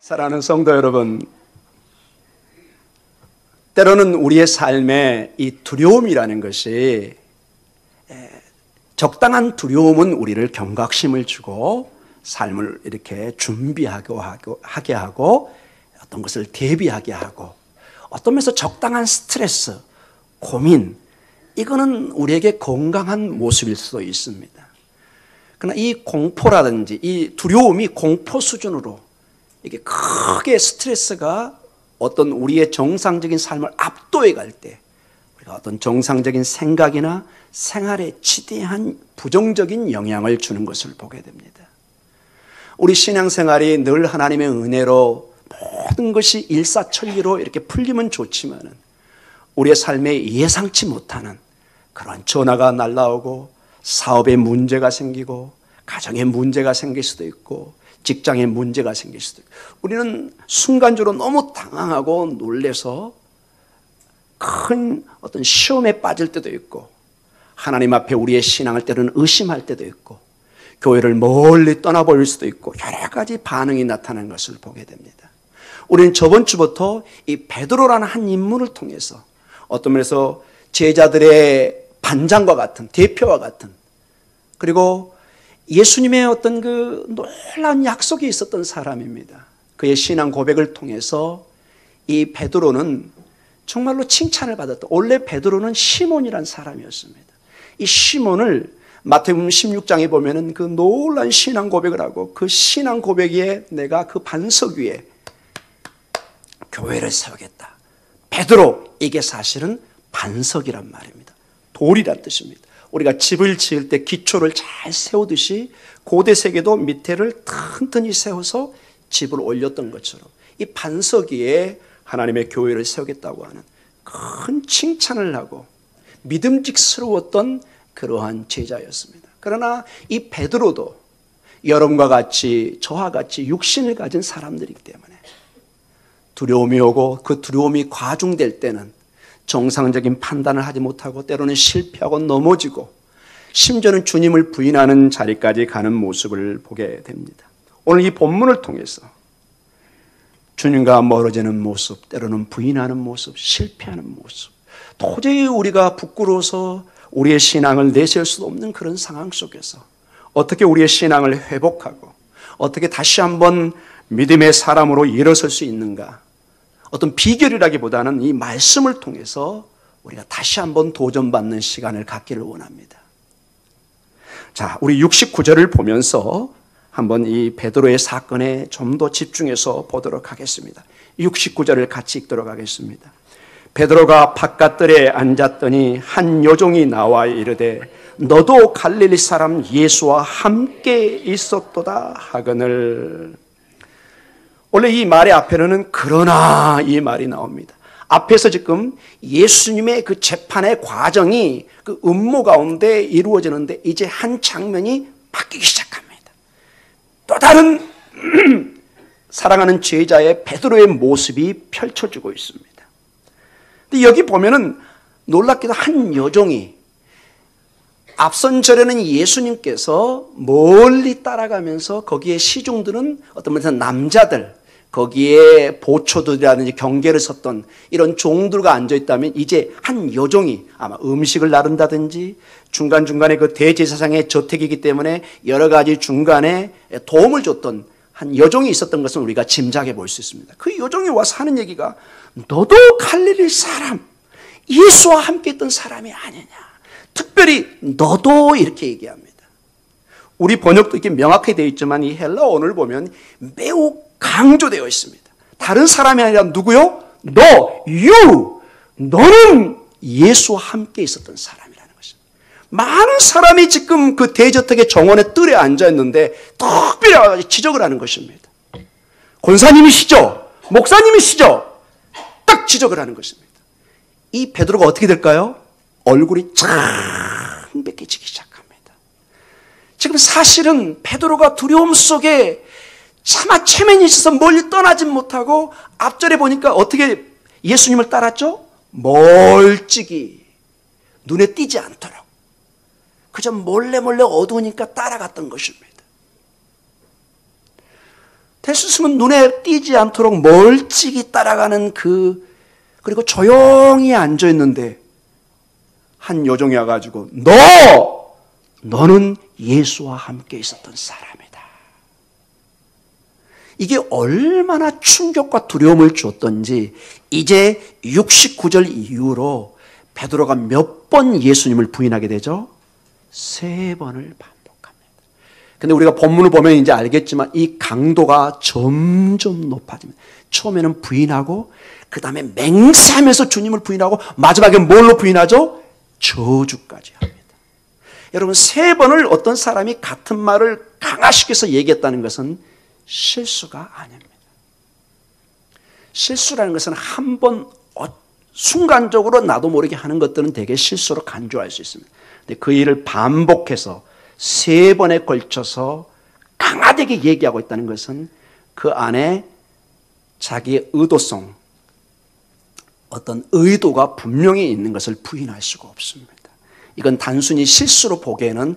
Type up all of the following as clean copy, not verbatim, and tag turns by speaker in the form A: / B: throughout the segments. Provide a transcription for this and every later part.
A: 사랑하는 성도 여러분, 때로는 우리의 삶에 이 두려움이라는 것이 적당한 두려움은 우리를 경각심을 주고 삶을 이렇게 준비하게 하고 어떤 것을 대비하게 하고 어떤 면에서 적당한 스트레스, 고민, 이거는 우리에게 건강한 모습일 수도 있습니다. 그러나 이 공포라든지 이 두려움이 공포 수준으로 이게 크게 스트레스가 어떤 우리의 정상적인 삶을 압도해 갈 때 우리가 어떤 정상적인 생각이나 생활에 지대한 부정적인 영향을 주는 것을 보게 됩니다. 우리 신앙생활이 늘 하나님의 은혜로 모든 것이 일사천리로 이렇게 풀리면 좋지만은 우리의 삶에 예상치 못하는 그런 전화가 날라오고 사업에 문제가 생기고 가정에 문제가 생길 수도 있고 직장에 문제가 생길 수도 있고 우리는 순간적으로 너무 당황하고 놀래서 큰 어떤 시험에 빠질 때도 있고 하나님 앞에 우리의 신앙을 때로는 의심할 때도 있고 교회를 멀리 떠나버릴 수도 있고 여러 가지 반응이 나타나는 것을 보게 됩니다. 우리는 저번 주부터 이 베드로라는 한 인물을 통해서 어떤 면에서 제자들의 반장과 같은 대표와 같은 그리고 예수님의 어떤 그 놀라운 약속이 있었던 사람입니다. 그의 신앙 고백을 통해서 이 베드로는 정말로 칭찬을 받았다. 원래 베드로는 시몬이란 사람이었습니다. 이 시몬을 마태복음 16장에 보면은 그 놀라운 신앙 고백을 하고 그 신앙 고백에 내가 그 반석 위에 교회를 세우겠다. 베드로, 이게 사실은 반석이란 말입니다. 돌이란 뜻입니다. 우리가 집을 지을 때 기초를 잘 세우듯이 고대 세계도 밑에를 튼튼히 세워서 집을 올렸던 것처럼 이 반석 위에 하나님의 교회를 세우겠다고 하는 큰 칭찬을 하고 믿음직스러웠던 그러한 제자였습니다. 그러나 이 베드로도 여러분과 같이 저와 같이 육신을 가진 사람들이기 때문에 두려움이 오고 그 두려움이 과중될 때는 정상적인 판단을 하지 못하고 때로는 실패하고 넘어지고 심지어는 주님을 부인하는 자리까지 가는 모습을 보게 됩니다. 오늘 이 본문을 통해서 주님과 멀어지는 모습, 때로는 부인하는 모습, 실패하는 모습, 도저히 우리가 부끄러워서 우리의 신앙을 내세울 수 없는 그런 상황 속에서 어떻게 우리의 신앙을 회복하고 어떻게 다시 한번 믿음의 사람으로 일어설 수 있는가, 어떤 비결이라기보다는 이 말씀을 통해서 우리가 다시 한번 도전받는 시간을 갖기를 원합니다. 자, 우리 69절을 보면서 한번 이 베드로의 사건에 좀 더 집중해서 보도록 하겠습니다. 69절을 같이 읽도록 하겠습니다. 베드로가 바깥들에 앉았더니 한 여종이 나와 이르되 너도 갈릴리 사람 예수와 함께 있었도다 하거늘. 원래 이 말의 앞에는 그러나 이 말이 나옵니다. 앞에서 지금 예수님의 그 재판의 과정이 그 음모 가운데 이루어지는데 이제 한 장면이 바뀌기 시작합니다. 또 다른 사랑하는 제자의 베드로의 모습이 펼쳐지고 있습니다. 근데 여기 보면은 놀랍게도 한 여종이 앞선 절에는 예수님께서 멀리 따라가면서 거기에 시중들은 어떤 면에서 남자들, 거기에 보초들이라든지 경계를 섰던 이런 종들과 앉아있다면 이제 한 여종이 아마 음식을 나른다든지 중간중간에 그 대제사장의 저택이기 때문에 여러 가지 중간에 도움을 줬던 한 여종이 있었던 것은 우리가 짐작해 볼 수 있습니다. 그 여종이 와서 하는 얘기가 너도 갈릴리 사람, 예수와 함께 있던 사람이 아니냐. 특별히 너도 이렇게 얘기합니다. 우리 번역도 이렇게 명확하게 되어 있지만 이 헬라어를 보면 매우 강조되어 있습니다. 다른 사람이 아니라 누구요? 너, you, 너는 예수와 함께 있었던 사람이라는 것입니다. 많은 사람이 지금 그 대저택의 정원의 뜰에 앉아있는데 특별히 지적을 하는 것입니다. 권사님이시죠? 목사님이시죠? 딱 지적을 하는 것입니다. 이 베드로가 어떻게 될까요? 얼굴이 창백해지기 시작합니다. 지금 사실은 베드로가 두려움 속에 차마 체면이 있어서 멀리 떠나지 못하고 앞절에 보니까 어떻게 예수님을 따랐죠? 멀찍이 눈에 띄지 않도록 그저 몰래 어두우니까 따라갔던 것입니다. 대수심은 눈에 띄지 않도록 멀찍이 따라가는 그리고 조용히 앉아있는데 한 요정이 와가지고 너는 예수와 함께 있었던 사람이다. 이게 얼마나 충격과 두려움을 줬던지 이제 69절 이후로 베드로가 몇 번 예수님을 부인하게 되죠? 3번을 반복합니다. 근데 우리가 본문을 보면 이제 알겠지만 이 강도가 점점 높아집니다. 처음에는 부인하고 그 다음에 맹세하면서 주님을 부인하고 마지막에 뭘로 부인하죠? 저주까지 합니다. 여러분 3번을 어떤 사람이 같은 말을 강화시켜서 얘기했다는 것은 실수가 아닙니다. 실수라는 것은 한번 순간적으로 나도 모르게 하는 것들은 되게 실수로 간주할 수 있습니다. 근데 그 일을 반복해서 3번에 걸쳐서 강하게 얘기하고 있다는 것은 그 안에 자기의 의도성, 어떤 의도가 분명히 있는 것을 부인할 수가 없습니다. 이건 단순히 실수로 보기에는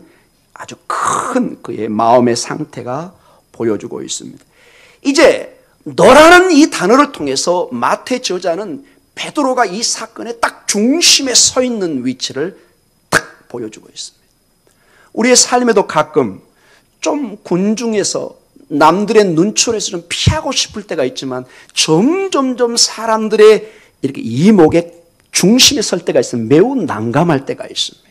A: 아주 큰 그의 마음의 상태가 보여주고 있습니다. 이제 너라는 이 단어를 통해서 마태 저자는 베드로가 이 사건의 딱 중심에 서 있는 위치를 딱 보여주고 있습니다. 우리의 삶에도 가끔 좀 군중에서 남들의 눈초리에서 좀 피하고 싶을 때가 있지만 점점점 사람들의 이렇게 이목의 중심에 설 때가 있으면 매우 난감할 때가 있습니다.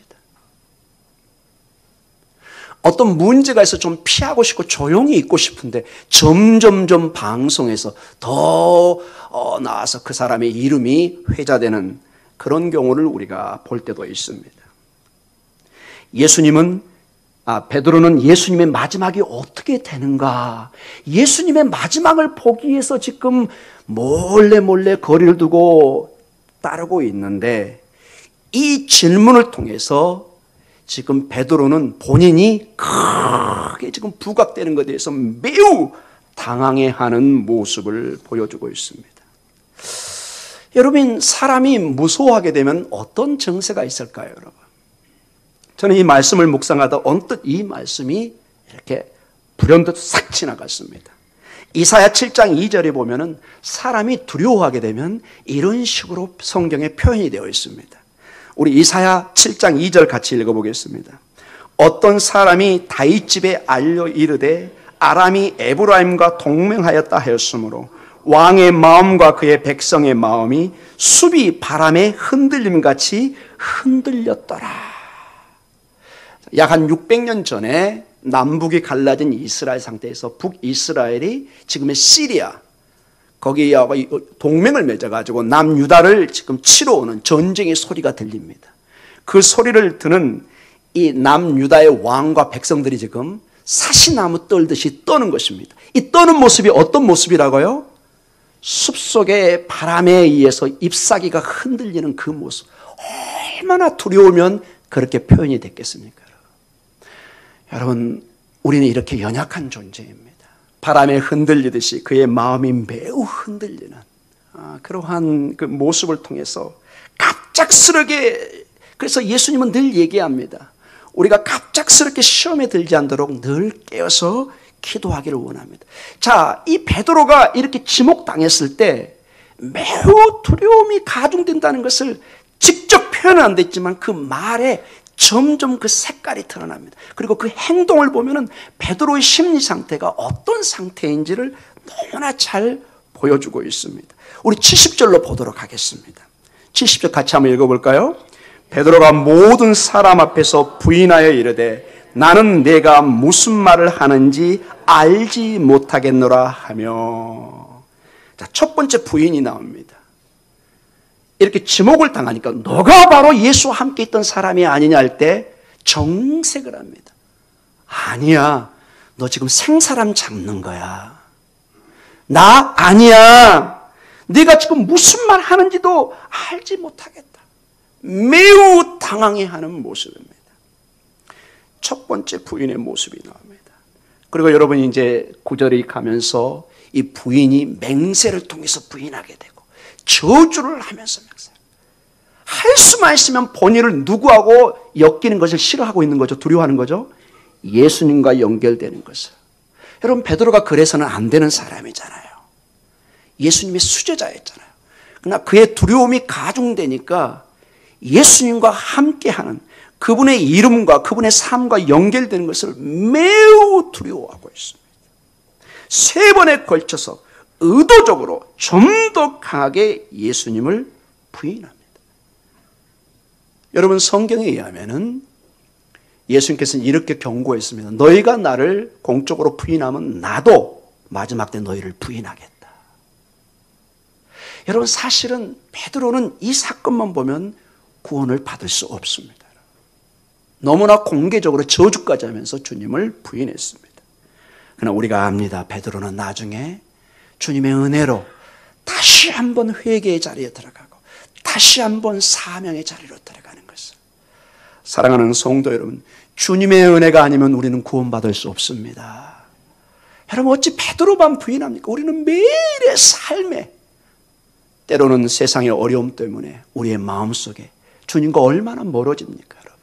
A: 어떤 문제가 있어 좀 피하고 싶고 조용히 있고 싶은데 점점점 방송에서 더 나와서 그 사람의 이름이 회자되는 그런 경우를 우리가 볼 때도 있습니다. 베드로는 예수님의 마지막이 어떻게 되는가, 예수님의 마지막을 보기 위해서 지금 몰래 거리를 두고 따르고 있는데 이 질문을 통해서 지금 베드로는 본인이 크게 지금 부각되는 것에 대해서 매우 당황해하는 모습을 보여주고 있습니다. 여러분, 사람이 무서워하게 되면 어떤 증세가 있을까요, 여러분? 저는 이 말씀을 묵상하다 언뜻 이 말씀이 이렇게 불현듯 싹 지나갔습니다. 이사야 7장 2절에 보면은 사람이 두려워하게 되면 이런 식으로 성경에 표현이 되어 있습니다. 우리 이사야 7장 2절 같이 읽어보겠습니다. 어떤 사람이 다윗 집에 알려 이르되 아람이 에브라임과 동맹하였다 하였으므로 왕의 마음과 그의 백성의 마음이 숲이 바람에 흔들림같이 흔들렸더라. 약 한 600년 전에 남북이 갈라진 이스라엘 상태에서 북이스라엘이 지금의 시리아 거기하고 동맹을 맺어가지고 남유다를 지금 치러 오는 전쟁의 소리가 들립니다. 그 소리를 듣는 이 남유다의 왕과 백성들이 지금 사시나무 떨듯이 떠는 것입니다. 이 떠는 모습이 어떤 모습이라고요? 숲속의 바람에 의해서 잎사귀가 흔들리는 그 모습. 얼마나 두려우면 그렇게 표현이 됐겠습니까? 여러분, 우리는 이렇게 연약한 존재입니다. 바람에 흔들리듯이 그의 마음이 매우 흔들리는 그러한 그 모습을 통해서 갑작스럽게, 그래서 예수님은 늘 얘기합니다. 우리가 갑작스럽게 시험에 들지 않도록 늘 깨어서 기도하기를 원합니다. 자, 이 베드로가 이렇게 지목당했을 때 매우 두려움이 가중된다는 것을 직접 표현은 안 됐지만 그 말에 점점 그 색깔이 드러납니다. 그리고 그 행동을 보면은 베드로의 심리 상태가 어떤 상태인지를 너무나 잘 보여주고 있습니다. 우리 70절로 보도록 하겠습니다. 70절 같이 한번 읽어볼까요? 베드로가 모든 사람 앞에서 부인하여 이르되 나는 내가 무슨 말을 하는지 알지 못하겠노라 하며. 자, 첫 번째 부인이 나옵니다. 이렇게 지목을 당하니까 너가 바로 예수와 함께 있던 사람이 아니냐 할 때 정색을 합니다. 아니야, 너 지금 생사람 잡는 거야. 나 아니야. 네가 지금 무슨 말 하는지도 알지 못하겠다. 매우 당황해하는 모습입니다. 첫 번째 부인의 모습이 나옵니다. 그리고 여러분이 이제 9절이 가면서 이 부인이 맹세를 통해서 부인하게 되고 저주를 하면서 할 수만 있으면 본인을 누구하고 엮이는 것을 싫어하고 있는 거죠. 두려워하는 거죠. 예수님과 연결되는 것을. 여러분, 베드로가 그래서는 안 되는 사람이잖아요. 예수님의 수제자였잖아요. 그러나 그의 두려움이 가중되니까 예수님과 함께하는 그분의 이름과 그분의 삶과 연결되는 것을 매우 두려워하고 있습니다. 3번에 걸쳐서 의도적으로 좀 더 강하게 예수님을 부인합니다. 여러분, 성경에 의하면은 예수님께서는 이렇게 경고했습니다. 너희가 나를 공적으로 부인하면 나도 마지막 때 너희를 부인하겠다. 여러분, 사실은 베드로는 이 사건만 보면 구원을 받을 수 없습니다. 너무나 공개적으로 저주까지 하면서 주님을 부인했습니다. 그러나 우리가 압니다. 베드로는 나중에 주님의 은혜로 다시 한번 회개의 자리에 들어가고 다시 한번 사명의 자리로 들어가는 것을. 사랑하는 성도 여러분, 주님의 은혜가 아니면 우리는 구원받을 수 없습니다. 여러분, 어찌 베드로만 부인합니까? 우리는 매일의 삶에 때로는 세상의 어려움 때문에 우리의 마음속에 주님과 얼마나 멀어집니까, 여러분?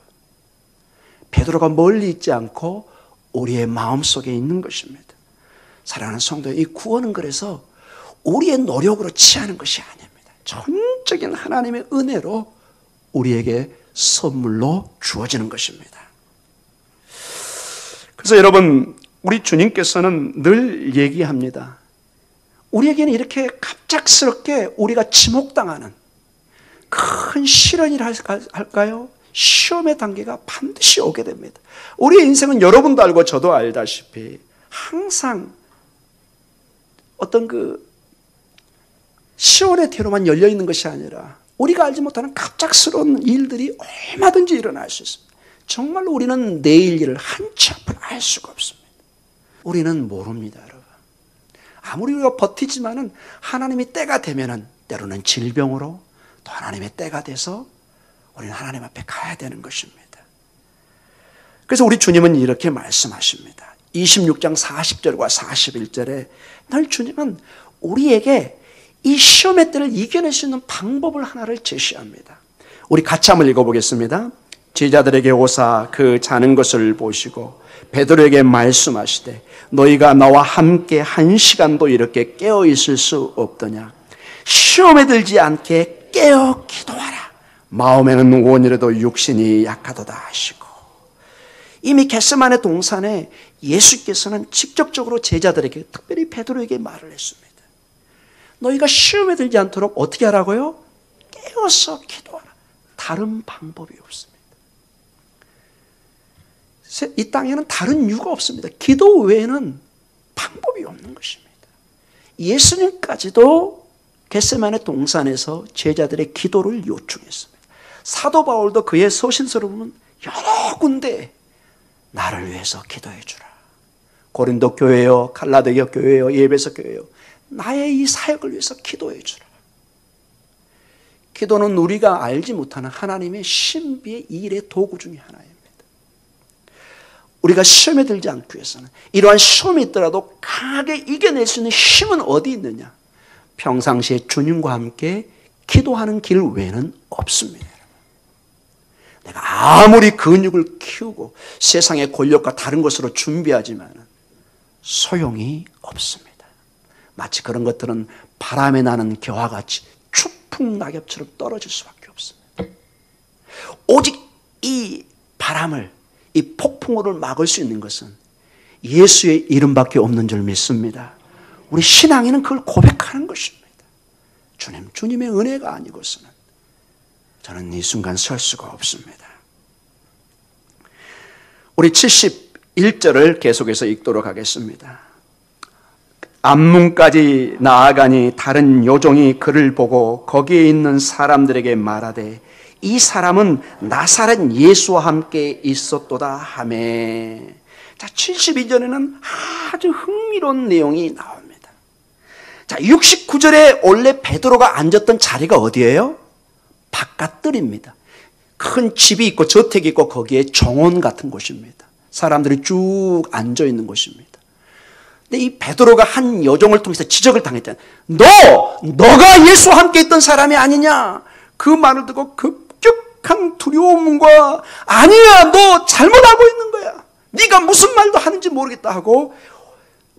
A: 베드로가 멀리 있지 않고 우리의 마음속에 있는 것입니다. 사랑하는 성도, 이 구원은 그래서 우리의 노력으로 취하는 것이 아닙니다. 전적인 하나님의 은혜로 우리에게 선물로 주어지는 것입니다. 그래서 여러분, 우리 주님께서는 늘 얘기합니다. 우리에게는 이렇게 갑작스럽게 우리가 지목당하는 큰 시련이라 할까요? 시험의 단계가 반드시 오게 됩니다. 우리의 인생은 여러분도 알고 저도 알다시피 항상 어떤 그 시온의 대로만 열려 있는 것이 아니라 우리가 알지 못하는 갑작스러운 일들이 얼마든지 일어날 수 있습니다. 정말로 우리는 내일 일을 한 치 앞을 알 수가 없습니다. 우리는 모릅니다, 여러분. 아무리 우리가 버티지만은 하나님이 때가 되면은 때로는 질병으로, 또 하나님의 때가 돼서 우리는 하나님 앞에 가야 되는 것입니다. 그래서 우리 주님은 이렇게 말씀하십니다. 26장 40절과 41절에 늘 주님은 우리에게 이 시험의 때를 이겨낼 수 있는 방법을 하나를 제시합니다. 우리 같이 한번 읽어보겠습니다. 제자들에게 오사 그 자는 것을 보시고 베드로에게 말씀하시되 너희가 나와 함께 1시간도 이렇게 깨어 있을 수 없더냐. 시험에 들지 않게 깨어 기도하라. 마음에는 원이라도 육신이 약하도다 하시고. 이미 겟세마네 동산에 예수께서는 직접적으로 제자들에게, 특별히 베드로에게 말을 했습니다. 너희가 시험에 들지 않도록 어떻게 하라고요? 깨어서 기도하라. 다른 방법이 없습니다. 이 땅에는 다른 이유가 없습니다. 기도 외에는 방법이 없는 것입니다. 예수님까지도 겟세마네 동산에서 제자들의 기도를 요청했습니다. 사도 바울도 그의 서신서를 보면 여러 군데 나를 위해서 기도해 주라. 고린도 교회요, 갈라디아 교회요, 에베소 교회요, 나의 이 사역을 위해서 기도해 주라. 기도는 우리가 알지 못하는 하나님의 신비의 일의 도구 중에 하나입니다. 우리가 시험에 들지 않기 위해서는 이러한 시험이 있더라도 강하게 이겨낼 수 있는 힘은 어디 있느냐? 평상시에 주님과 함께 기도하는 길 외에는 없습니다. 내가 아무리 근육을 키우고 세상의 권력과 다른 것으로 준비하지만 소용이 없습니다. 마치 그런 것들은 바람에 나는 겨와 같이 추풍 낙엽처럼 떨어질 수밖에 없습니다. 오직 이 바람을, 이 폭풍우를 막을 수 있는 것은 예수의 이름밖에 없는 줄 믿습니다. 우리 신앙인은 그걸 고백하는 것입니다. 주님, 주님의 은혜가 아니고서는 저는 이 순간 설 수가 없습니다. 우리 71절을 계속해서 읽도록 하겠습니다. 암문까지 나아가니 다른 요종이 그를 보고 거기에 있는 사람들에게 말하되 이 사람은 나사렛 예수와 함께 있었도다 하매. 자, 72절에는 아주 흥미로운 내용이 나옵니다. 자, 69절에 원래 베드로가 앉았던 자리가 어디예요? 바깥뜰입니다. 큰 집이 있고 저택이 있고 거기에 정원 같은 곳입니다. 사람들이 쭉 앉아 있는 곳입니다. 근데 이 베드로가 한 여종을 통해서 지적을 당했잖아요. 너가 예수와 함께 있던 사람이 아니냐? 그 말을 듣고 급격한 두려움과 아니야, 너 잘못 알고 있는 거야. 네가 무슨 말도 하는지 모르겠다 하고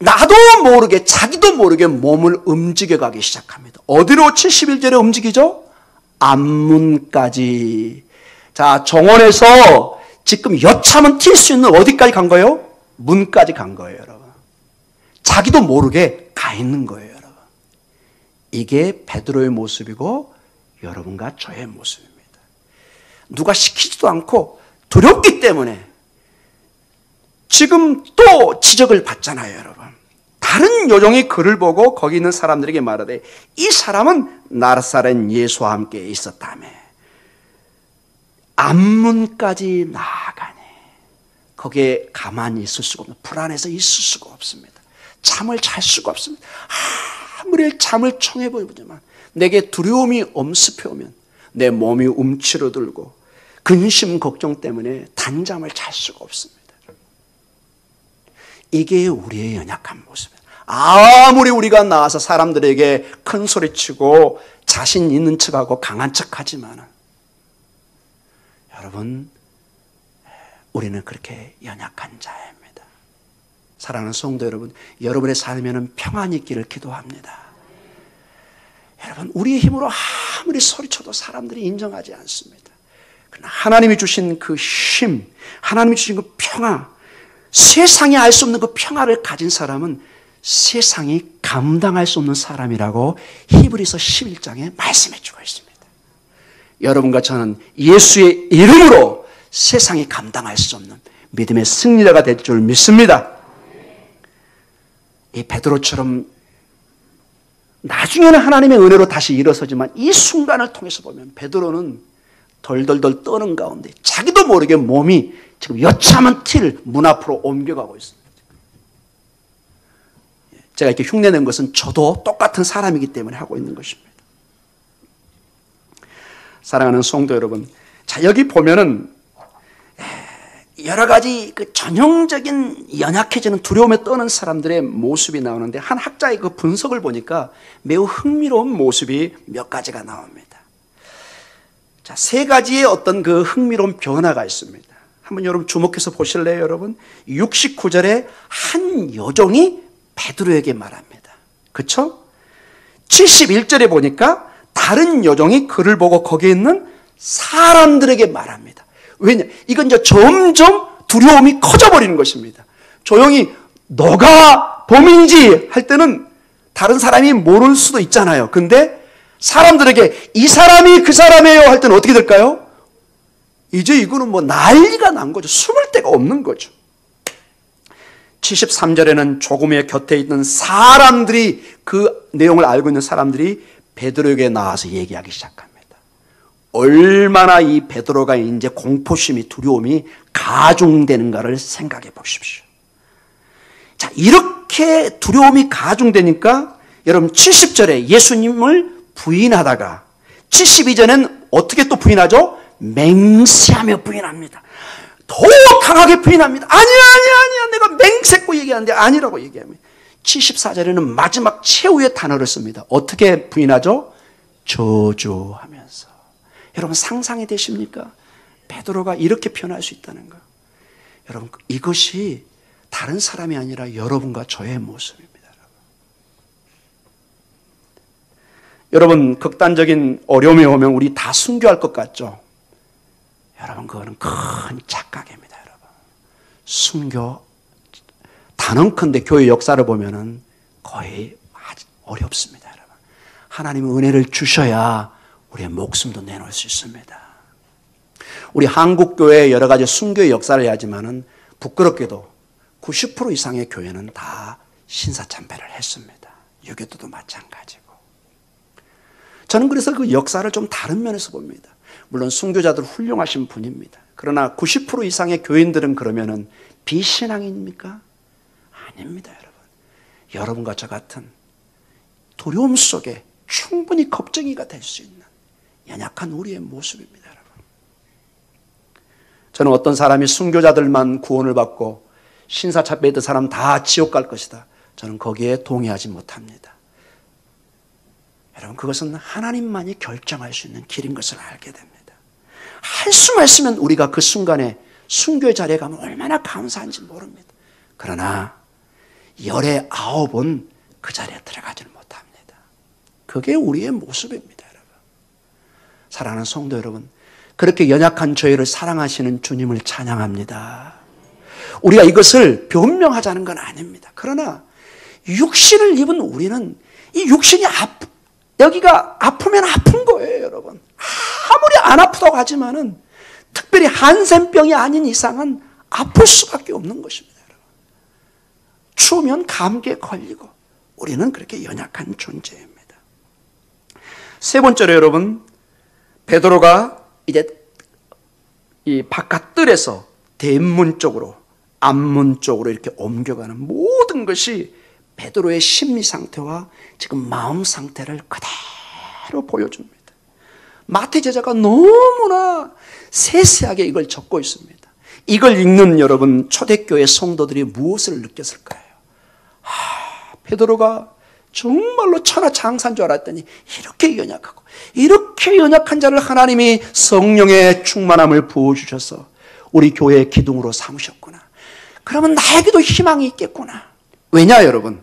A: 나도 모르게 자기도 모르게 몸을 움직여가기 시작합니다. 어디로 71절에 움직이죠? 앞문까지. 자, 정원에서 지금 여차하면 튈 수 있는 어디까지 간 거예요? 문까지 간 거예요, 여러분. 자기도 모르게 가 있는 거예요, 여러분. 이게 베드로의 모습이고 여러분과 저의 모습입니다. 누가 시키지도 않고 두렵기 때문에 지금 또 지적을 받잖아요, 여러분. 다른 요정이 그를 보고 거기 있는 사람들에게 말하되 이 사람은 나사렛 예수와 함께 있었다며. 앞문까지 나아가네. 거기에 가만히 있을 수가 없는, 불안해서 있을 수가 없습니다. 잠을 잘 수가 없습니다. 아무리 잠을 청해보지만 내게 두려움이 엄습해 오면 내 몸이 움츠러들고 근심 걱정 때문에 단잠을 잘 수가 없습니다. 이게 우리의 연약한 모습이에요. 아무리 우리가 나와서 사람들에게 큰 소리치고 자신 있는 척하고 강한 척하지만 여러분, 우리는 그렇게 연약한 자입니다. 사랑하는 성도 여러분, 여러분의 삶에는 평안이 있기를 기도합니다. 여러분, 우리의 힘으로 아무리 소리쳐도 사람들이 인정하지 않습니다. 그러나 하나님이 주신 그 힘, 하나님이 주신 그 평화, 세상이 알 수 없는 그 평화를 가진 사람은 세상이 감당할 수 없는 사람이라고 히브리서 11장에 말씀해 주고 있습니다. 여러분과 저는 예수의 이름으로 세상이 감당할 수 없는 믿음의 승리자가 될 줄 믿습니다. 이 베드로처럼 나중에는 하나님의 은혜로 다시 일어서지만 이 순간을 통해서 보면 베드로는 덜덜덜 떠는 가운데 자기도 모르게 몸이 지금 여차하면 튈 문 앞으로 옮겨가고 있습니다. 제가 이렇게 흉내낸 것은 저도 똑같은 사람이기 때문에 하고 있는 것입니다. 사랑하는 성도 여러분, 자, 여기 보면은 여러 가지 그 전형적인 연약해지는 두려움에 떠는 사람들의 모습이 나오는데 한 학자의 그 분석을 보니까 매우 흥미로운 모습이 몇 가지가 나옵니다. 자, 세 가지의 어떤 그 흥미로운 변화가 있습니다. 한번 여러분 주목해서 보실래요, 여러분? 69절에 한 여종이 베드로에게 말합니다. 그렇죠? 71절에 보니까 다른 여종이 그를 보고 거기에 있는 사람들에게 말합니다. 왜냐? 이건 이제 점점 두려움이 커져버리는 것입니다. 조용히 너가 범인지 할 때는 다른 사람이 모를 수도 있잖아요. 근데 사람들에게 이 사람이 그 사람이에요 할 때는 어떻게 될까요? 이제 이거는 뭐 난리가 난 거죠. 숨을 데가 없는 거죠. 73절에는 조금의 곁에 있는 사람들이, 그 내용을 알고 있는 사람들이 베드로에게 나와서 얘기하기 시작합니다. 얼마나 이 베드로가 이제 공포심이, 두려움이 가중되는가를 생각해 보십시오. 자, 이렇게 두려움이 가중되니까 여러분 70절에 예수님을 부인하다가 72절에는 어떻게 또 부인하죠? 맹세하며 부인합니다. 더 강하게 부인합니다. 아니야. 내가 맹세코 얘기하는데 아니라고 얘기합니다. 74절에는 마지막 최후의 단어를 씁니다. 어떻게 부인하죠? 저주하면서. 여러분 상상이 되십니까? 베드로가 이렇게 표현할 수 있다는 거. 여러분 이것이 다른 사람이 아니라 여러분과 저의 모습입니다. 여러분 극단적인 어려움이 오면 우리 다 순교할 것 같죠? 여러분 그거는 큰 착각입니다. 여러분 순교 단언컨대 교회 역사를 보면은 거의 어렵습니다. 여러분 하나님은 은혜를 주셔야 우리의 목숨도 내놓을 수 있습니다. 우리 한국교회의 여러 가지 순교의 역사를 하지만은 부끄럽게도 90% 이상의 교회는 다 신사참배를 했습니다. 유교도도 마찬가지고. 저는 그래서 그 역사를 좀 다른 면에서 봅니다. 물론 순교자들 훌륭하신 분입니다. 그러나 90% 이상의 교인들은 그러면은 비신앙입니까? 아닙니다, 여러분. 여러분과 저 같은 두려움 속에 충분히 겁쟁이가 될 수 있는 연약한 우리의 모습입니다, 여러분. 저는 어떤 사람이 순교자들만 구원을 받고 신사참배 했던 사람 다 지옥 갈 것이다. 저는 거기에 동의하지 못합니다. 여러분 그것은 하나님만이 결정할 수 있는 길인 것을 알게 됩니다. 할 수만 있으면 우리가 그 순간에 순교의 자리에 가면 얼마나 감사한지 모릅니다. 그러나 열에 9은 그 자리에 들어가지를 못합니다. 그게 우리의 모습입니다, 여러분. 사랑하는 성도 여러분, 그렇게 연약한 저희를 사랑하시는 주님을 찬양합니다. 우리가 이것을 변명하자는 건 아닙니다. 그러나 육신을 입은 우리는 이 육신이 여기가 아프면 아픈 거예요, 여러분. 아무리 안 아프다고 하지만은 특별히 한센병이 아닌 이상은 아플 수밖에 없는 것입니다, 여러분. 추우면 감기에 걸리고 우리는 그렇게 연약한 존재입니다. 세 번째로 여러분, 베드로가 이제 이 바깥 뜰에서 대문 쪽으로, 앞문 쪽으로 이렇게 옮겨가는 모든 것이 베드로의 심리 상태와 지금 마음 상태를 그대로 보여줍니다. 마태 제자가 너무나 세세하게 이걸 적고 있습니다. 이걸 읽는 여러분, 초대교회 성도들이 무엇을 느꼈을까요? 베드로가 정말로 천하장사인 줄 알았더니 이렇게 연약하고, 이렇게 연약한 자를 하나님이 성령의 충만함을 부어주셔서 우리 교회의 기둥으로 삼으셨구나. 그러면 나에게도 희망이 있겠구나. 왜냐 여러분?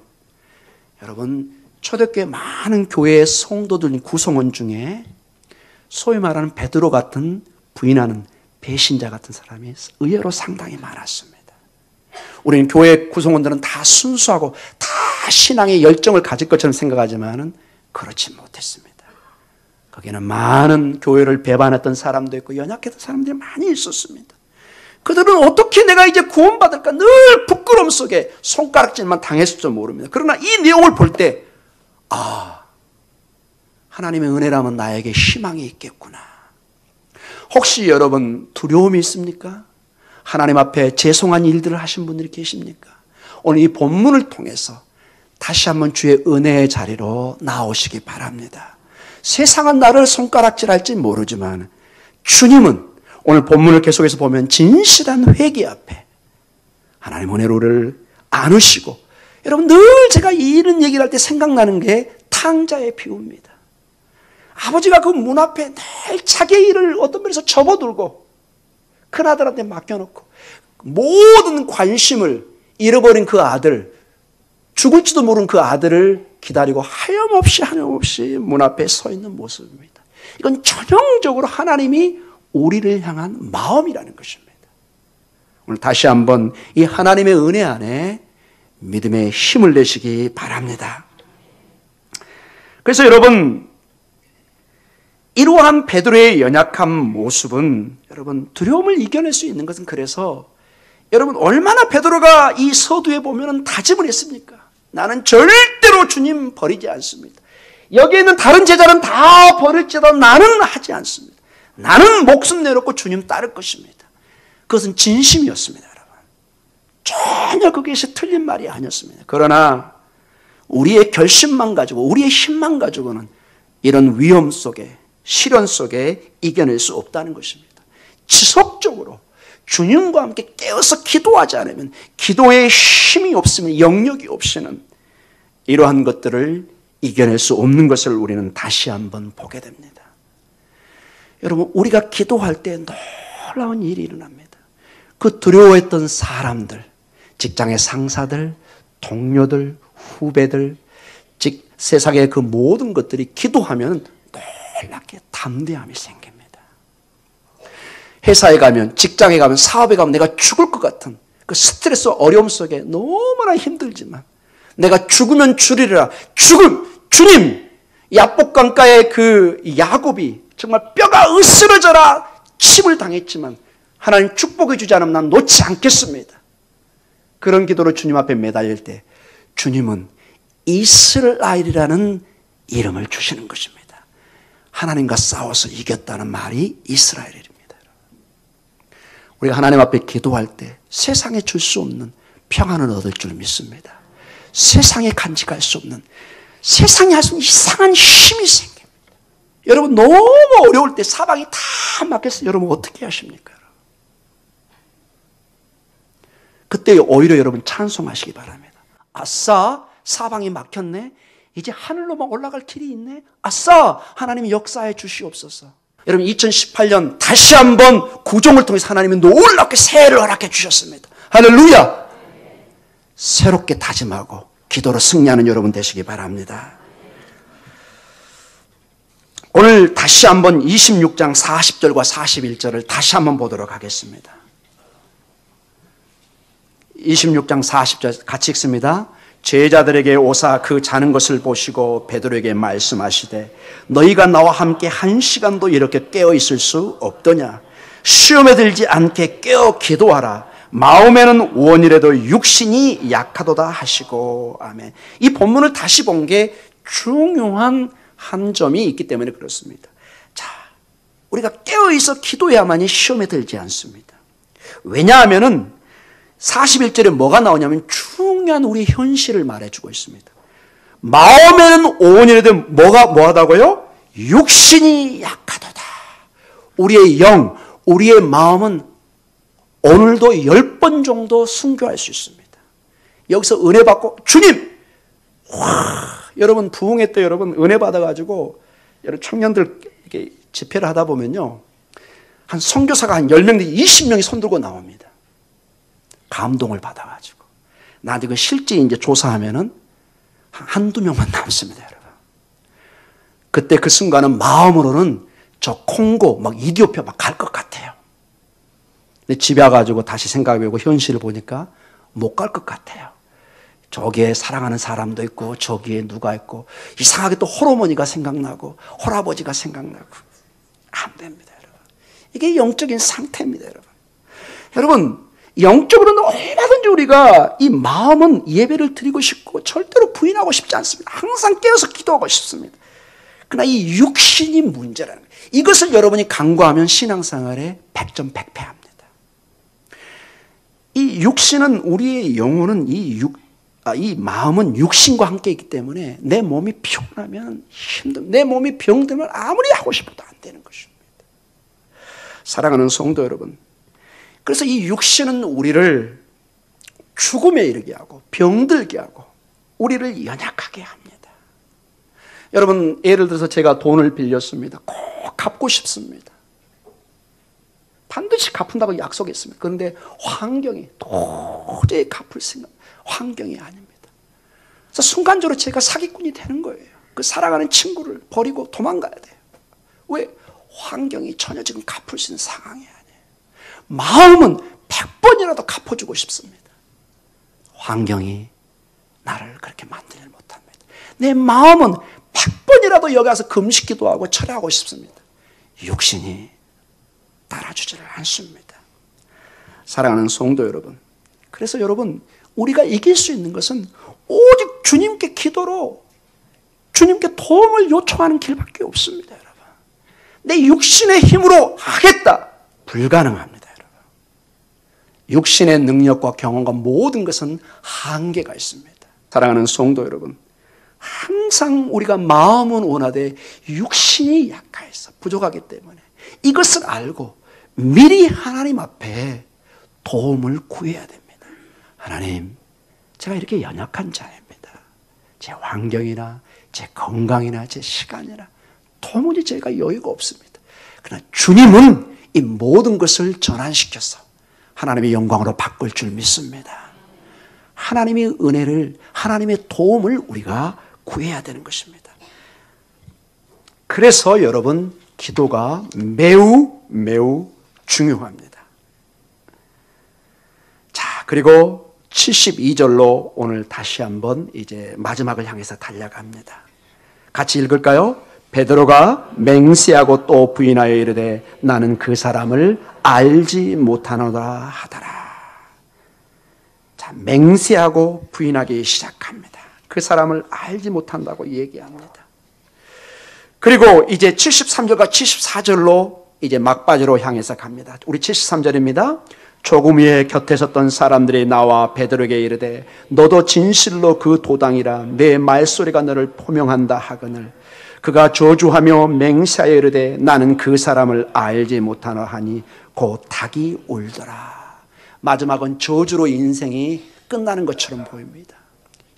A: 여러분, 초대교회 많은 교회의 성도들 구성원 중에 소위 말하는 베드로 같은 부인하는 배신자 같은 사람이 의외로 상당히 많았습니다. 우리는 교회 구성원들은 다 순수하고 다 신앙의 열정을 가질 것처럼 생각하지만은 그렇지 못했습니다. 거기는 많은 교회를 배반했던 사람도 있고 연약했던 사람들이 많이 있었습니다. 그들은 어떻게 내가 이제 구원받을까 늘 부끄러움 속에 손가락질만 당했을지 모릅니다. 그러나 이 내용을 볼 때 하나님의 은혜라면 나에게 희망이 있겠구나. 혹시 여러분 두려움이 있습니까? 하나님 앞에 죄송한 일들을 하신 분들이 계십니까? 오늘 이 본문을 통해서 다시 한번 주의 은혜의 자리로 나오시기 바랍니다. 세상은 나를 손가락질할지 모르지만 주님은 오늘 본문을 계속해서 보면 진실한 회개 앞에 하나님 은혜로를 안으시고, 여러분 늘 제가 이런 얘기를 할 때 생각나는 게 탕자의 비유입니다. 아버지가 그 문 앞에 늘 자기의 일을 어떤 면에서 접어들고 큰아들한테 맡겨놓고 모든 관심을 잃어버린 그 아들, 죽을지도 모르는 그 아들을 기다리고 하염없이 문 앞에 서 있는 모습입니다. 이건 전형적으로 하나님이 우리를 향한 마음이라는 것입니다. 오늘 다시 한번 이 하나님의 은혜 안에 믿음의 힘을 내시기 바랍니다. 그래서 여러분, 이러한 베드로의 연약한 모습은 여러분 두려움을 이겨낼 수 있는 것은, 그래서 여러분 얼마나 베드로가 이 서두에 보면 다짐을 했습니까? 나는 절대로 주님 버리지 않습니다. 여기에 있는 다른 제자는 다 버릴지라도 나는 하지 않습니다. 나는 목숨 내놓고 주님 따를 것입니다. 그것은 진심이었습니다, 여러분. 전혀 그것이 틀린 말이 아니었습니다. 그러나 우리의 결심만 가지고, 우리의 힘만 가지고는 이런 위험 속에, 시련 속에 이겨낼 수 없다는 것입니다. 지속적으로 주님과 함께 깨어서 기도하지 않으면, 기도의 힘이 없으면, 영역이 없이는 이러한 것들을 이겨낼 수 없는 것을 우리는 다시 한번 보게 됩니다. 여러분, 우리가 기도할 때 놀라운 일이 일어납니다. 그 두려워했던 사람들, 직장의 상사들, 동료들, 후배들, 즉 세상의 그 모든 것들이 기도하면 놀랍게 담대함이 생깁니다. 회사에 가면, 직장에 가면, 사업에 가면 내가 죽을 것 같은 그 스트레스, 어려움 속에 너무나 힘들지만 내가 죽으면 주리라. 주님! 야복강가의 그 야곱이 정말 뼈가 으스러져라 침을 당했지만 하나님 축복해 주지 않으면 난 놓지 않겠습니다. 그런 기도로 주님 앞에 매달릴 때 주님은 이스라엘이라는 이름을 주시는 것입니다. 하나님과 싸워서 이겼다는 말이 이스라엘입니다. 우리가 하나님 앞에 기도할 때 세상에 줄 수 없는 평안을 얻을 줄 믿습니다. 세상에 간직할 수 없는, 세상에 할 수 없는 이상한 힘이 생깁니다. 여러분 너무 어려울 때 사방이 다 막혔어요. 여러분 어떻게 하십니까? 그때 오히려 여러분 찬송하시기 바랍니다. 아싸, 사방이 막혔네. 이제 하늘로만 올라갈 길이 있네. 아싸, 하나님이 역사해 주시옵소서. 여러분 2018년 다시 한번 구종을 통해서 하나님이 놀랍게 새해를 허락해 주셨습니다. 할렐루야. 새롭게 다짐하고 기도로 승리하는 여러분 되시기 바랍니다. 오늘 다시 한번 26장 40절과 41절을 다시 한번 보도록 하겠습니다. 26장 40절 같이 읽습니다. 제자들에게 오사 그 자는 것을 보시고 베드로에게 말씀하시되 너희가 나와 함께 한 시간도 이렇게 깨어 있을 수 없더냐. 시험에 들지 않게 깨어 기도하라. 마음에는 원이라도 육신이 약하도다 하시고. 아멘. 이 본문을 다시 본 게 중요한 한 점이 있기 때문에 그렇습니다. 자, 우리가 깨어 있어 기도해야만이 시험에 들지 않습니다. 왜냐하면은 41절에 뭐가 나오냐면 중요한 우리 현실을 말해주고 있습니다. 마음에는 온이라도 뭐하다고요? 육신이 약하도다. 우리의 영, 우리의 마음은 오늘도 10번 정도 순교할 수 있습니다. 여기서 은혜 받고 주님! 여러분 부흥회 때 여러분 은혜 받아가지고 여러분 청년들 이렇게 집회를 하다 보면요. 한 선교사가 한 10명, 20명이 손 들고 나옵니다. 감동을 받아가지고. 나한테 그 실제 이제 조사하면은 한두 명만 남습니다, 여러분. 그때 그 순간은 마음으로는 저 콩고, 막 이디오피아 막 갈 것 같아요. 근데 집에 와가지고 다시 생각해보고 현실을 보니까 못 갈 것 같아요. 저기에 사랑하는 사람도 있고, 저기에 누가 있고, 이상하게 또 홀어머니가 생각나고, 홀아버지가 생각나고. 안 됩니다, 여러분. 이게 영적인 상태입니다, 여러분. 여러분, 영적으로는 얼마든지 우리가 이 마음은 예배를 드리고 싶고 절대로 부인하고 싶지 않습니다. 항상 깨어서 기도하고 싶습니다. 그러나 이 육신이 문제라는 거예요. 이것을 여러분이 간과하면 신앙생활에 100점 100패합니다. 이 육신은 우리의 영혼은 이 마음은 육신과 함께 있기 때문에 내 몸이 피곤하면 힘들면 내 몸이 병들면 아무리 하고 싶어도 안 되는 것입니다. 사랑하는 성도 여러분, 그래서 이 육신은 우리를 죽음에 이르게 하고 병들게 하고 우리를 연약하게 합니다. 여러분 예를 들어서 제가 돈을 빌렸습니다. 꼭 갚고 싶습니다. 반드시 갚는다고 약속했습니다. 그런데 환경이 도저히 갚을 생각, 환경이 아닙니다. 그래서 순간적으로 제가 사기꾼이 되는 거예요. 그 사랑하는 친구를 버리고 도망가야 돼요. 왜? 환경이 전혀 지금 갚을 수 있는 상황이 아니에요. 마음은 100번이라도 갚아주고 싶습니다. 환경이 나를 그렇게 만들지 못합니다. 내 마음은 100번이라도 여기 와서 금식기도 하고 철회하고 싶습니다. 육신이 따라주지를 않습니다. 사랑하는 성도 여러분, 그래서 여러분 우리가 이길 수 있는 것은 오직 주님께 기도로 주님께 도움을 요청하는 길밖에 없습니다. 여러분, 내 육신의 힘으로 하겠다, 불가능합니다. 육신의 능력과 경험과 모든 것은 한계가 있습니다. 사랑하는 성도 여러분, 항상 우리가 마음은 원하되 육신이 약해서 부족하기 때문에 이것을 알고 미리 하나님 앞에 도움을 구해야 됩니다. 하나님, 제가 이렇게 연약한 자입니다. 제 환경이나 제 건강이나 제 시간이나 도무지 제가 여유가 없습니다. 그러나 주님은 이 모든 것을 전환시켜서 하나님의 영광으로 바꿀 줄 믿습니다. 하나님의 은혜를, 하나님의 도움을 우리가 구해야 되는 것입니다. 그래서 여러분, 기도가 매우 중요합니다. 자, 그리고 72절로 오늘 다시 한번 이제 마지막을 향해서 달려갑니다. 같이 읽을까요? 베드로가 맹세하고 또 부인하여 이르되 나는 그 사람을 알지 못하노라 하더라. 자, 맹세하고 부인하기 시작합니다. 그 사람을 알지 못한다고 얘기합니다. 그리고 이제 73절과 74절로 이제 막바지로 향해서 갑니다. 우리 73절입니다. 조금 후에 곁에 섰던 사람들이 나와 베드로에게 이르되 너도 진실로 그 도당이라 내 말소리가 너를 포명한다 하거늘 그가 저주하며 맹세하여 이르되 나는 그 사람을 알지 못하노 하니 곧 닭이 울더라. 마지막은 저주로 인생이 끝나는 것처럼 보입니다.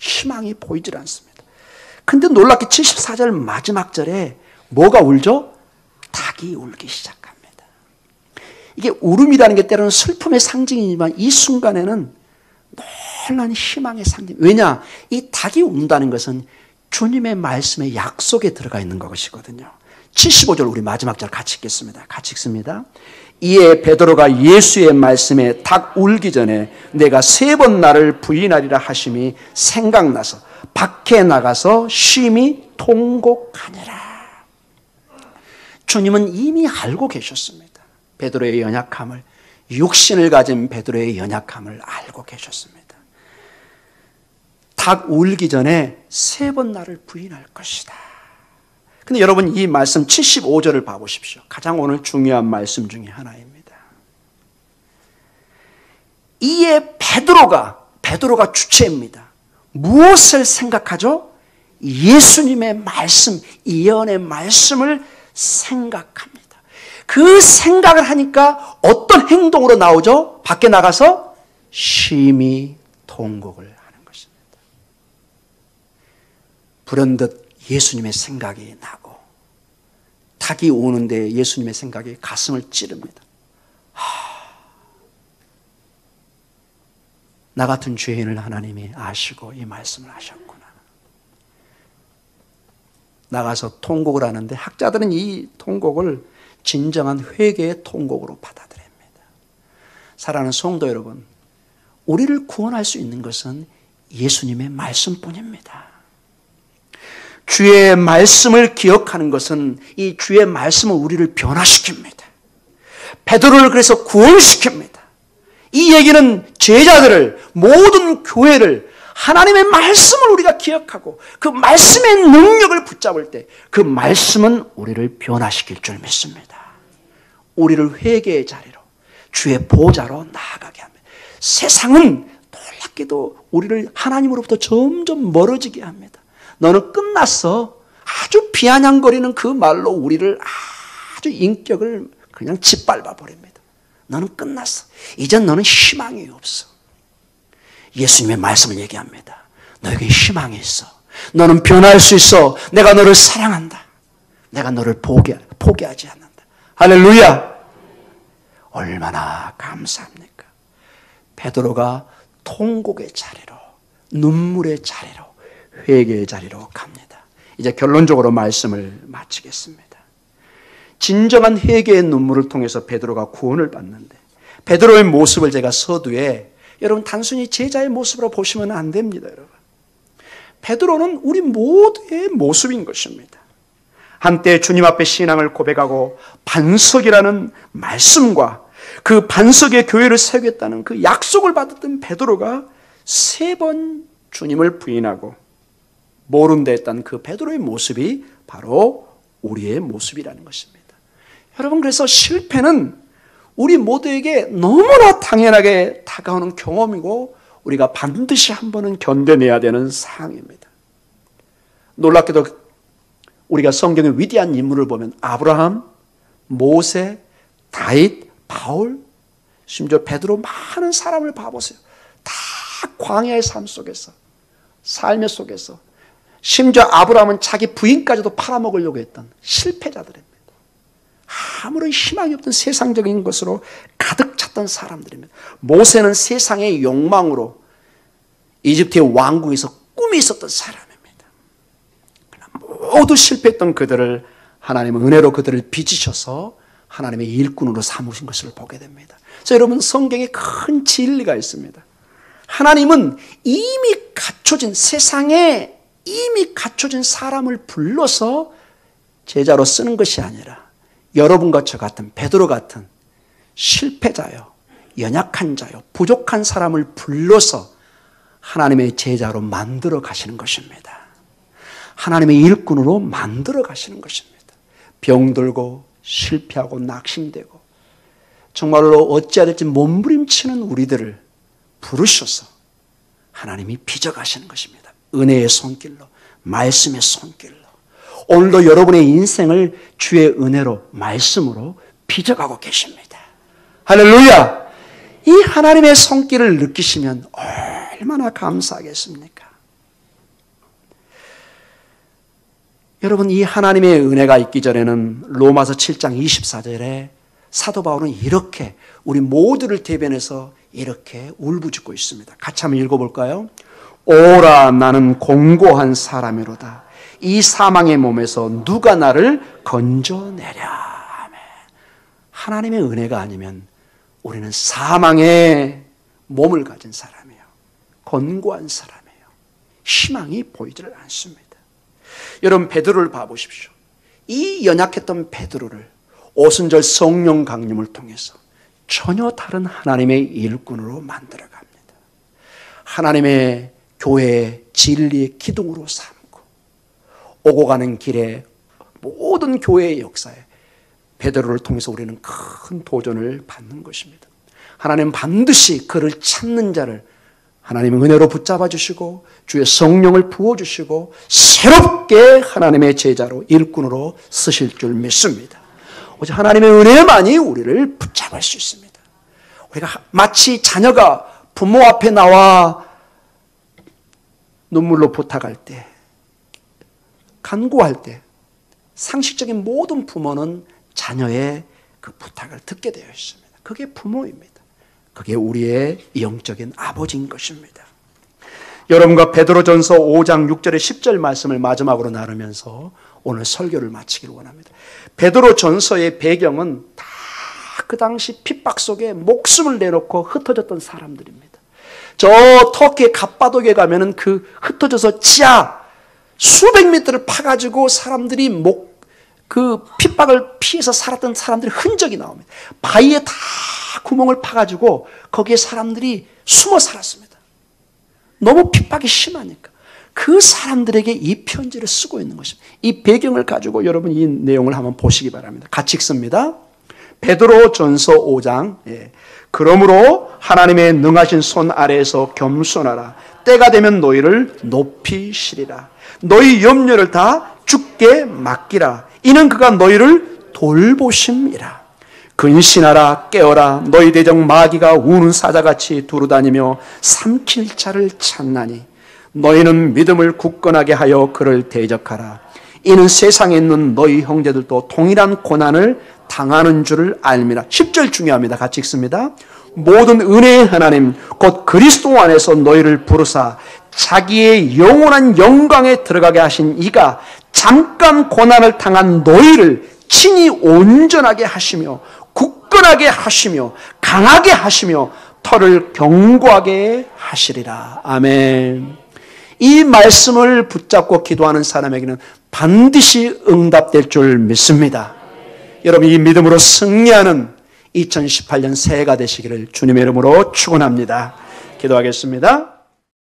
A: 희망이 보이질 않습니다. 근데 놀랍게 74절 마지막 절에 뭐가 울죠? 닭이 울기 시작합니다. 이게 울음이라는 게 때로는 슬픔의 상징이지만 이 순간에는 놀라운 희망의 상징. 왜냐? 이 닭이 운다는 것은 주님의 말씀의 약속에 들어가 있는 것이거든요. 75절 우리 마지막 절 같이 읽겠습니다. 같이 읽습니다. 이에 베드로가 예수의 말씀에 닭 울기 전에 내가 3번 나를 부인하리라 하심이 생각나서 밖에 나가서 심히 통곡하니라. 주님은 이미 알고 계셨습니다. 베드로의 연약함을, 육신을 가진 베드로의 연약함을 알고 계셨습니다. 닭 울기 전에 3번 나를 부인할 것이다. 근데 여러분 이 말씀 75절을 봐보십시오. 가장 오늘 중요한 말씀 중에 하나입니다. 이에 베드로가 주체입니다. 무엇을 생각하죠? 예수님의 말씀, 예언의 말씀을 생각합니다. 그 생각을 하니까 어떤 행동으로 나오죠? 밖에 나가서 심히 통곡을 하는 것입니다. 불현듯 예수님의 생각이 나고 닭이 오는데 예수님의 생각이 가슴을 찌릅니다. 나 같은 죄인을 하나님이 아시고 이 말씀을 하셨구나. 나가서 통곡을 하는데 학자들은 이 통곡을 진정한 회개의 통곡으로 받아들입니다. 사랑하는 성도 여러분, 우리를 구원할 수 있는 것은 예수님의 말씀뿐입니다. 주의 말씀을 기억하는 것은 이 주의 말씀은 우리를 변화시킵니다. 베드로를 그래서 구원시킵니다. 이 얘기는 제자들을, 모든 교회를 하나님의 말씀을 우리가 기억하고 그 말씀의 능력을 붙잡을 때 그 말씀은 우리를 변화시킬 줄 믿습니다. 우리를 회개의 자리로, 주의 보좌로 나아가게 합니다. 세상은 놀랍게도 우리를 하나님으로부터 점점 멀어지게 합니다. 너는 끝났어. 아주 비아냥거리는 그 말로 우리를 아주 인격을 그냥 짓밟아 버립니다. 너는 끝났어. 이젠 너는 희망이 없어. 예수님의 말씀을 얘기합니다. 너에게 희망이 있어. 너는 변할 수 있어. 내가 너를 사랑한다. 내가 너를 포기하지 않는다. 할렐루야. 얼마나 감사합니까? 베드로가 통곡의 자리로, 눈물의 자리로, 회개의 자리로 갑니다. 이제 결론적으로 말씀을 마치겠습니다. 진정한 회개의 눈물을 통해서 베드로가 구원을 받는데, 베드로의 모습을 제가 서두에 여러분 단순히 제자의 모습으로 보시면 안 됩니다. 여러분, 베드로는 우리 모두의 모습인 것입니다. 한때 주님 앞에 신앙을 고백하고 반석이라는 말씀과 그 반석의 교회를 세우겠다는 그 약속을 받았던 베드로가 3번 주님을 부인하고 모른 데 했던 그 베드로의 모습이 바로 우리의 모습이라는 것입니다. 여러분, 그래서 실패는 우리 모두에게 너무나 당연하게 다가오는 경험이고 우리가 반드시 한 번은 견뎌내야 되는 사항입니다. 놀랍게도 우리가 성경의 위대한 인물을 보면 아브라함, 모세, 다윗, 바울, 심지어 베드로, 많은 사람을 봐보세요. 다 광야의 삶 속에서, 삶의 속에서, 심지어 아브라함은 자기 부인까지도 팔아먹으려고 했던 실패자들입니다. 아무런 희망이 없던 세상적인 것으로 가득 찼던 사람들입니다. 모세는 세상의 욕망으로 이집트의 왕궁에서 꿈이 있었던 사람입니다. 그러나 모두 실패했던 그들을 하나님은 은혜로 그들을 빚으셔서 하나님의 일꾼으로 삼으신 것을 보게 됩니다. 그래서 여러분, 성경에 큰 진리가 있습니다. 하나님은 이미 갖춰진, 세상에 이미 갖춰진 사람을 불러서 제자로 쓰는 것이 아니라 여러분과 저 같은, 베드로 같은 실패자요, 연약한 자요, 부족한 사람을 불러서 하나님의 제자로 만들어 가시는 것입니다. 하나님의 일꾼으로 만들어 가시는 것입니다. 병들고 실패하고 낙심되고 정말로 어찌해야 될지 몸부림치는 우리들을 부르셔서 하나님이 빚어가시는 것입니다. 은혜의 손길로, 말씀의 손길로. 오늘도 여러분의 인생을 주의 은혜로, 말씀으로 빚어가고 계십니다. 할렐루야! 이 하나님의 손길을 느끼시면 얼마나 감사하겠습니까? 여러분, 이 하나님의 은혜가 있기 전에는 로마서 7장 24절에 사도 바울은 이렇게 우리 모두를 대변해서 이렇게 울부짖고 있습니다. 같이 한번 읽어볼까요? 오라 나는 공고한 사람이로다. 이 사망의 몸에서 누가 나를 건져내랴. 아멘. 하나님의 은혜가 아니면 우리는 사망의 몸을 가진 사람이에요. 권고한 사람이에요. 희망이 보이지를 않습니다. 여러분 베드로를 봐보십시오. 이 연약했던 베드로를 오순절 성령 강림을 통해서 전혀 다른 하나님의 일꾼으로 만들어갑니다. 하나님의 교회의 진리의 기둥으로 삼고 오고 가는 길에 모든 교회의 역사에 베드로를 통해서 우리는 큰 도전을 받는 것입니다. 하나님은 반드시 그를 찾는 자를 하나님의 은혜로 붙잡아 주시고 주의 성령을 부어주시고 새롭게 하나님의 제자로 일꾼으로 쓰실 줄 믿습니다. 오직 하나님의 은혜만이 우리를 붙잡을 수 있습니다. 우리가 마치 자녀가 부모 앞에 나와 눈물로 부탁할 때, 간구할 때 상식적인 모든 부모는 자녀의 그 부탁을 듣게 되어 있습니다. 그게 부모입니다. 그게 우리의 영적인 아버지인 것입니다. 여러분과 베드로전서 5장 6절의 10절 말씀을 마지막으로 나누면서 오늘 설교를 마치기를 원합니다. 베드로전서의 배경은 다 그 당시 핍박 속에 목숨을 내놓고 흩어졌던 사람들입니다. 저 터키의 갑바도기에 가면은 그 흩어져서 지하 수백 미터를 파가지고 사람들이 그 핍박을 피해서 살았던 사람들의 흔적이 나옵니다. 바위에 다 구멍을 파가지고 거기에 사람들이 숨어 살았습니다. 너무 핍박이 심하니까. 그 사람들에게 이 편지를 쓰고 있는 것입니다. 이 배경을 가지고 여러분 이 내용을 한번 보시기 바랍니다. 같이 읽습니다. 베드로전서 5장. 그러므로 하나님의 능하신 손 아래에서 겸손하라. 때가 되면 너희를 높이시리라. 너희 염려를 다 주께 맡기라. 이는 그가 너희를 돌보심이라. 근신하라 깨어라. 너희 대적 마귀가 우는 사자같이 두루다니며 삼킬 자를 찾나니 너희는 믿음을 굳건하게 하여 그를 대적하라. 이는 세상에 있는 너희 형제들도 동일한 고난을 당하는 줄을 알미라. 10절 중요합니다. 같이 읽습니다. 모든 은혜의 하나님 곧 그리스도 안에서 너희를 부르사 자기의 영원한 영광에 들어가게 하신 이가 잠깐 고난을 당한 너희를 친히 온전하게 하시며 굳건하게 하시며 강하게 하시며 털을 견고하게 하시리라. 아멘. 이 말씀을 붙잡고 기도하는 사람에게는 반드시 응답될 줄 믿습니다. 여러분 이 믿음으로 승리하는 2018년 새해가 되시기를 주님의 이름으로 축원합니다. 기도하겠습니다.